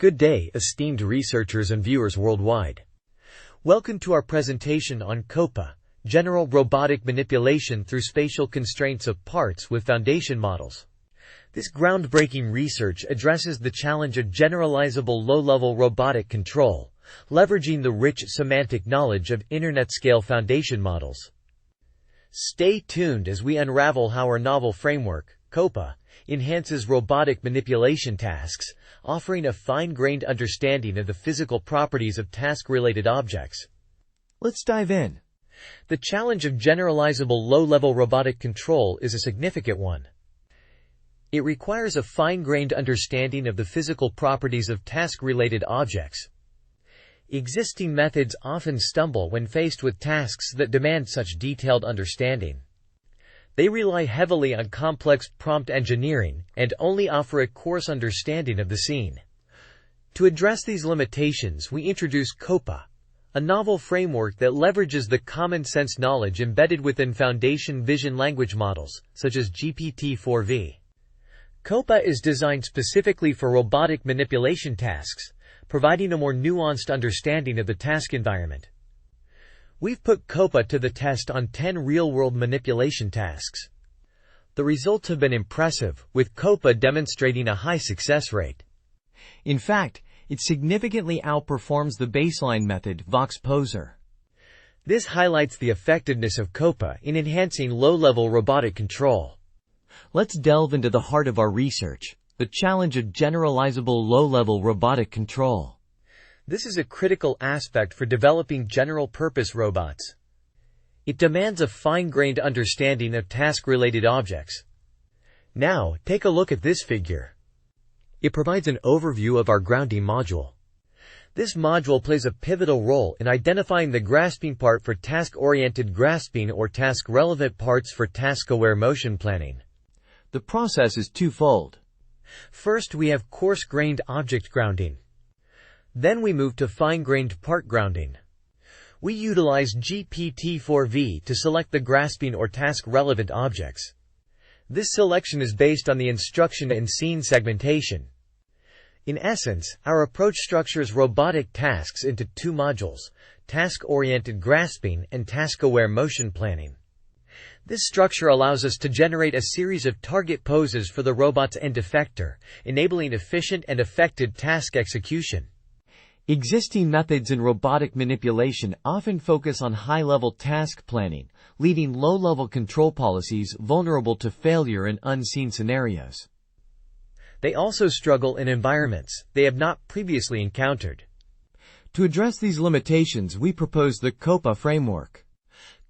Good day, esteemed researchers and viewers worldwide. Welcome to our presentation on CoPa, General Robotic Manipulation through Spatial Constraints of Parts with Foundation Models. This groundbreaking research addresses the challenge of generalizable low-level robotic control, leveraging the rich semantic knowledge of Internet-scale foundation models. Stay tuned as we unravel how our novel framework, CoPa, enhances robotic manipulation tasks, offering a fine-grained understanding of the physical properties of task-related objects. Let's dive in. The challenge of generalizable low-level robotic control is a significant one. It requires a fine-grained understanding of the physical properties of task-related objects. Existing methods often stumble when faced with tasks that demand such detailed understanding. They rely heavily on complex prompt engineering and only offer a coarse understanding of the scene. To address these limitations, we introduce CoPa, a novel framework that leverages the common-sense knowledge embedded within foundation vision language models, such as GPT-4v. CoPa is designed specifically for robotic manipulation tasks, providing a more nuanced understanding of the task environment. We've put CoPa to the test on 10 real-world manipulation tasks. The results have been impressive, with CoPa demonstrating a high success rate. In fact, it significantly outperforms the baseline method, Vox-Poser. This highlights the effectiveness of CoPa in enhancing low-level robotic control. Let's delve into the heart of our research, the challenge of generalizable low-level robotic control. This is a critical aspect for developing general-purpose robots. It demands a fine-grained understanding of task-related objects. Now, take a look at this figure. It provides an overview of our grounding module. This module plays a pivotal role in identifying the grasping part for task-oriented grasping or task-relevant parts for task-aware motion planning. The process is twofold. First, we have coarse-grained object grounding. Then we move to fine-grained part grounding. We utilize GPT-4v to select the grasping or task-relevant objects. This selection is based on the instruction and scene segmentation. In essence, our approach structures robotic tasks into two modules, task-oriented grasping and task-aware motion planning. This structure allows us to generate a series of target poses for the robot's end-effector, enabling efficient and effective task execution. Existing methods in robotic manipulation often focus on high-level task planning, leaving low-level control policies vulnerable to failure in unseen scenarios. They also struggle in environments they have not previously encountered. To address these limitations, we propose the CoPa framework.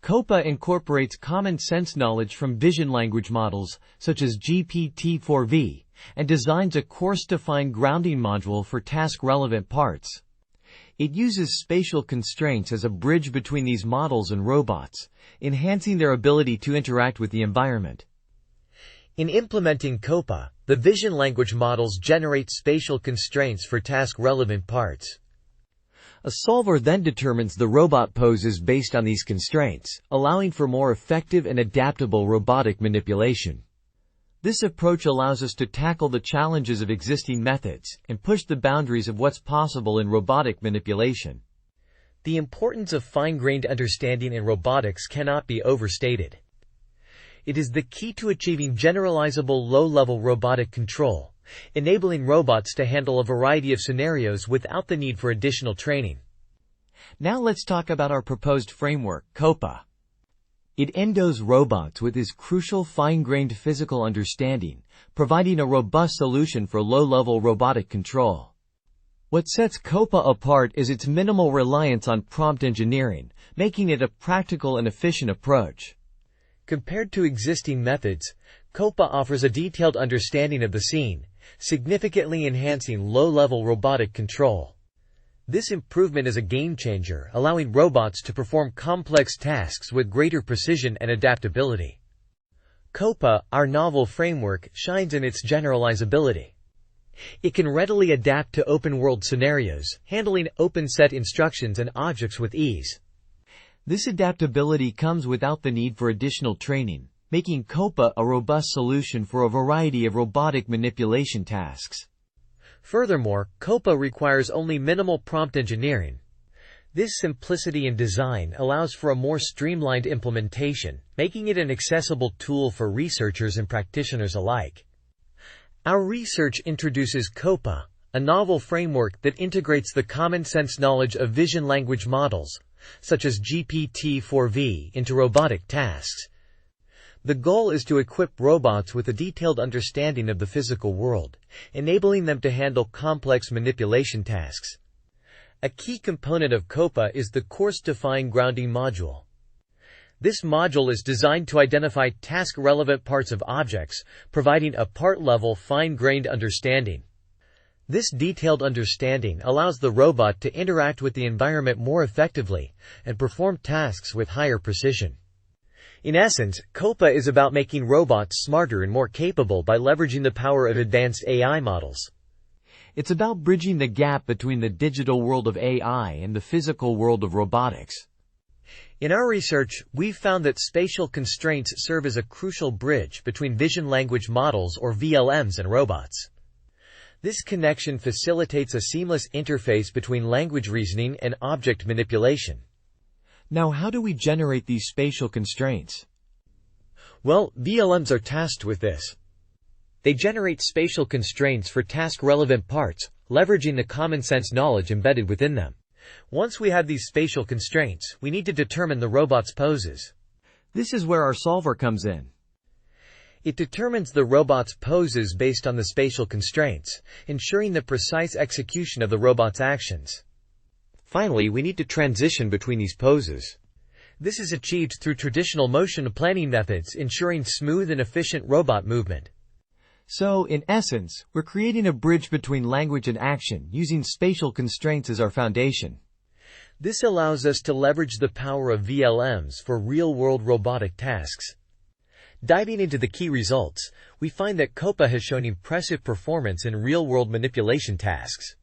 CoPa incorporates common-sense knowledge from vision language models, such as GPT-4v, and designs a coarse-to-fine grounding module for task-relevant parts. It uses spatial constraints as a bridge between these models and robots, enhancing their ability to interact with the environment. In implementing CoPa, the vision language models generate spatial constraints for task-relevant parts. A solver then determines the robot poses based on these constraints, allowing for more effective and adaptable robotic manipulation. This approach allows us to tackle the challenges of existing methods and push the boundaries of what's possible in robotic manipulation. The importance of fine-grained understanding in robotics cannot be overstated. It is the key to achieving generalizable low-level robotic control, enabling robots to handle a variety of scenarios without the need for additional training. Now let's talk about our proposed framework, CoPa. It endows robots with its crucial fine-grained physical understanding, providing a robust solution for low-level robotic control. What sets CoPa apart is its minimal reliance on prompt engineering, making it a practical and efficient approach. Compared to existing methods, CoPa offers a detailed understanding of the scene, significantly enhancing low-level robotic control. This improvement is a game-changer, allowing robots to perform complex tasks with greater precision and adaptability. CoPa, our novel framework, shines in its generalizability. It can readily adapt to open-world scenarios, handling open-set instructions and objects with ease. This adaptability comes without the need for additional training, making CoPa a robust solution for a variety of robotic manipulation tasks. Furthermore, CoPa requires only minimal prompt engineering. This simplicity in design allows for a more streamlined implementation, making it an accessible tool for researchers and practitioners alike. Our research introduces CoPa, a novel framework that integrates the common-sense knowledge of vision language models, such as GPT-4v, into robotic tasks. The goal is to equip robots with a detailed understanding of the physical world, enabling them to handle complex manipulation tasks. A key component of CoPa is the coarse-to-fine grounding module. This module is designed to identify task-relevant parts of objects, providing a part-level, fine-grained understanding. This detailed understanding allows the robot to interact with the environment more effectively and perform tasks with higher precision. In essence, CoPa is about making robots smarter and more capable by leveraging the power of advanced AI models. It's about bridging the gap between the digital world of AI and the physical world of robotics. In our research, we've found that spatial constraints serve as a crucial bridge between vision language models or VLMs and robots. This connection facilitates a seamless interface between language reasoning and object manipulation. Now, how do we generate these spatial constraints? Well, VLMs are tasked with this. They generate spatial constraints for task-relevant parts, leveraging the common-sense knowledge embedded within them. Once we have these spatial constraints, we need to determine the robot's poses. This is where our solver comes in. It determines the robot's poses based on the spatial constraints, ensuring the precise execution of the robot's actions. Finally, we need to transition between these poses. This is achieved through traditional motion planning methods, ensuring smooth and efficient robot movement. So, in essence, we're creating a bridge between language and action, using spatial constraints as our foundation. This allows us to leverage the power of VLMs for real-world robotic tasks. Diving into the key results, we find that CoPa has shown impressive performance in real-world manipulation tasks.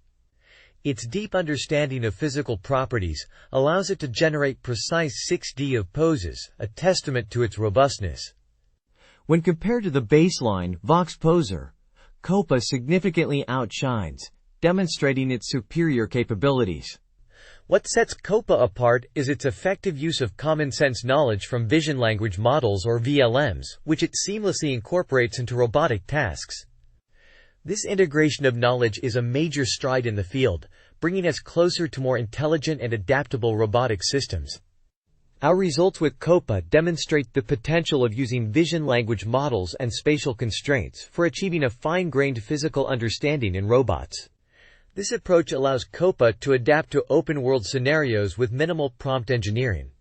Its deep understanding of physical properties allows it to generate precise 6D of poses, a testament to its robustness. When compared to the baseline Vox poser, CoPa significantly outshines, demonstrating its superior capabilities. What sets CoPa apart is its effective use of common-sense knowledge from vision language models or VLMs, which it seamlessly incorporates into robotic tasks. This integration of knowledge is a major stride in the field, bringing us closer to more intelligent and adaptable robotic systems. Our results with CoPa demonstrate the potential of using vision language models and spatial constraints for achieving a fine-grained physical understanding in robots. This approach allows CoPa to adapt to open-world scenarios with minimal prompt engineering.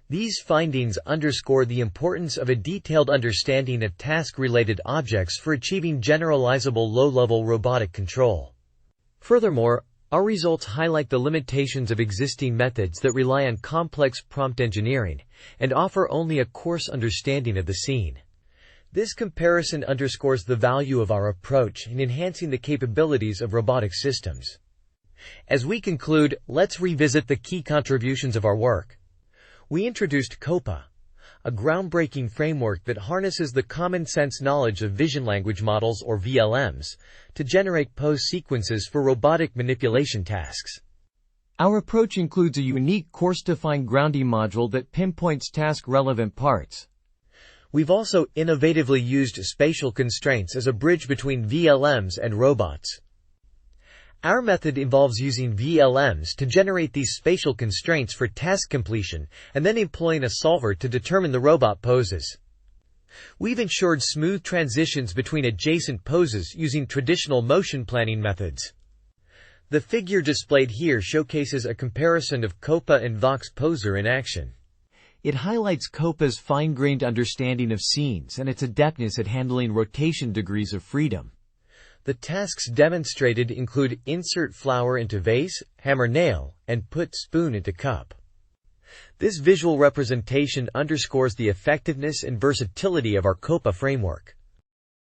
These findings underscore the importance of a detailed understanding of task-related objects for achieving generalizable low-level robotic control. Furthermore, our results highlight the limitations of existing methods that rely on complex prompt engineering and offer only a coarse understanding of the scene. This comparison underscores the value of our approach in enhancing the capabilities of robotic systems. As we conclude, let's revisit the key contributions of our work. We introduced CoPa, a groundbreaking framework that harnesses the common-sense knowledge of vision language models or VLMs to generate pose sequences for robotic manipulation tasks. Our approach includes a unique coarse-to-fine grounding module that pinpoints task-relevant parts. We've also innovatively used spatial constraints as a bridge between VLMs and robots. Our method involves using VLMs to generate these spatial constraints for task completion and then employing a solver to determine the robot poses. We've ensured smooth transitions between adjacent poses using traditional motion planning methods. The figure displayed here showcases a comparison of CoPa and Vox poser in action. It highlights CoPa's fine-grained understanding of scenes and its adeptness at handling rotation degrees of freedom. The tasks demonstrated include insert flower into vase, hammer nail, and put spoon into cup. This visual representation underscores the effectiveness and versatility of our CoPa framework.